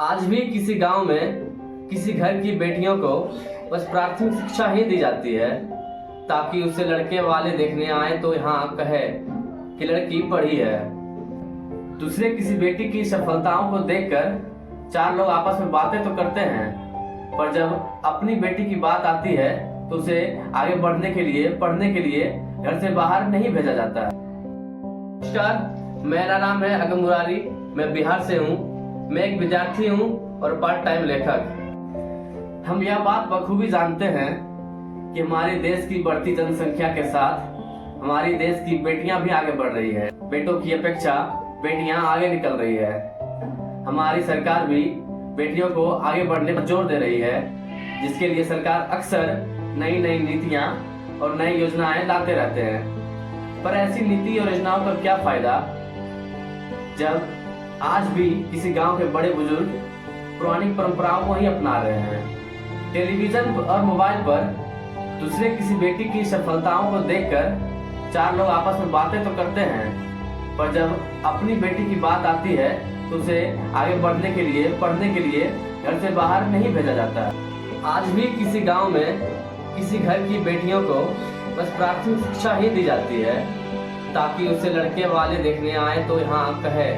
आज भी किसी गांव में किसी घर की बेटियों को बस प्राथमिक शिक्षा ही दी जाती है ताकि उसे लड़के वाले देखने आए तो यहाँ कहे कि लड़की पढ़ी है। दूसरे किसी बेटी की सफलताओं को देखकर चार लोग आपस में बातें तो करते हैं, पर जब अपनी बेटी की बात आती है तो उसे आगे बढ़ने के लिए, पढ़ने के लिए घर से बाहर नहीं भेजा जाता है। नमस्कार, मेरा नाम है अगम मुरारी, मैं बिहार से हूँ। मैं एक विद्यार्थी हूँ और पार्ट टाइम लेखक। हम यह बात बखूबी जानते हैं कि हमारे देश की बढ़ती जनसंख्या के साथ हमारी देश की बेटियां भी आगे बढ़ रही है। बेटों की अपेक्षा बेटियां आगे निकल रही है। हमारी सरकार भी बेटियों को आगे बढ़ने पर जोर दे रही है, जिसके लिए सरकार अक्सर नई नई नीतियां और नई योजनाएं लाते रहते हैं। पर ऐसी नीति और योजनाओं का क्या फायदा जब आज भी किसी गांव के बड़े बुजुर्ग पुरानी परंपराओं को ही अपना रहे हैं। टेलीविजन और मोबाइल पर दूसरे किसी बेटी की सफलताओं को देखकर चार लोग आपस में बातें तो करते हैं, पर जब अपनी बेटी की बात आती है तो उसे आगे बढ़ने के लिए, पढ़ने के लिए घर से बाहर नहीं भेजा जाता। आज भी किसी गांव में किसी घर की बेटियों को बस प्राथमिक शिक्षा ही दी जाती है ताकि उसे लड़के वाले देखने आए तो यहाँ कहे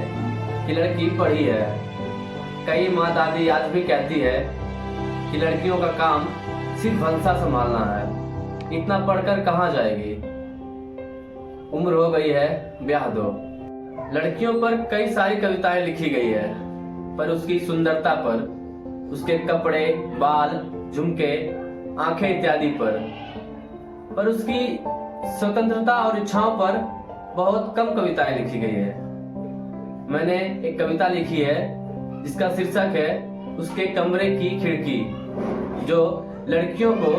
कि लड़की पढ़ी है। कई माँ दादी आज भी कहती है कि लड़कियों का काम सिर्फ भंसा संभालना है, इतना पढ़कर कहाँ जाएगी, उम्र हो गई है, ब्याह दो। लड़कियों पर कई सारी कविताएं लिखी गई है, पर उसकी सुंदरता पर, उसके कपड़े, बाल, झुमके, आंखें इत्यादि पर उसकी स्वतंत्रता और इच्छाओं पर बहुत कम कविताएं लिखी गई है। मैंने एक कविता लिखी है जिसका शीर्षक है उसके कमरे की खिड़की, जो लड़कियों को,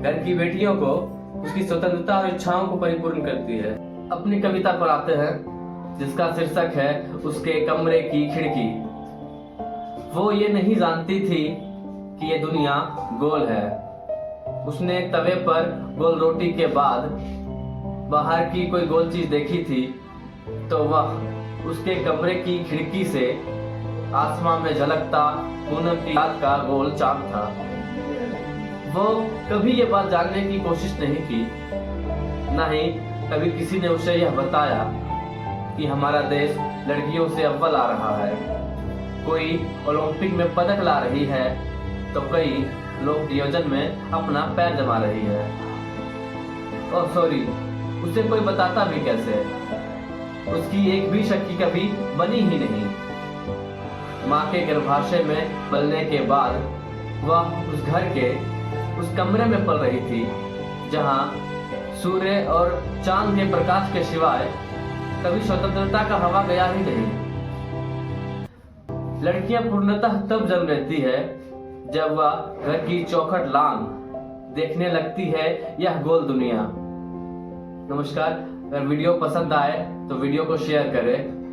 घर की बेटियों को उसकी स्वतंत्रता और इच्छाओं को परिपूर्ण करती है। अपनी कविता पर आते हैं जिसका शीर्षक है उसके कमरे की खिड़की। वो ये नहीं जानती थी कि ये दुनिया गोल है। उसने तवे पर गोल रोटी के बाद बाहर की कोई गोल चीज देखी थी तो वह उसके कमरे की खिड़की से आसमान में झलकता पूनम की रात का गोल चांद था। वो कभी ये बात जानने की कोशिश नहीं की, न ही कभी किसी ने उसे यह बताया कि हमारा देश लड़कियों से अव्वल आ रहा है। कोई ओलंपिक में पदक ला रही है तो कई लोक नियोजन में अपना पैर जमा रही है। ओह सॉरी, उसे कोई बताता भी कैसे? उसकी एक भी शक्ति कभी बनी ही नहीं। माँ के गर्भाशय में पलने के बाद वह उस घर के उस कमरे में पल रही थी जहाँ सूर्य और चांद के प्रकाश के सिवाय कभी स्वतंत्रता का हवा गया ही नहीं। लड़कियां पूर्णतः तब जन्म लेती है जब वह घर की चौखट लांग देखने लगती है यह गोल दुनिया। नमस्कार, अगर वीडियो पसंद आए तो वीडियो को शेयर करें।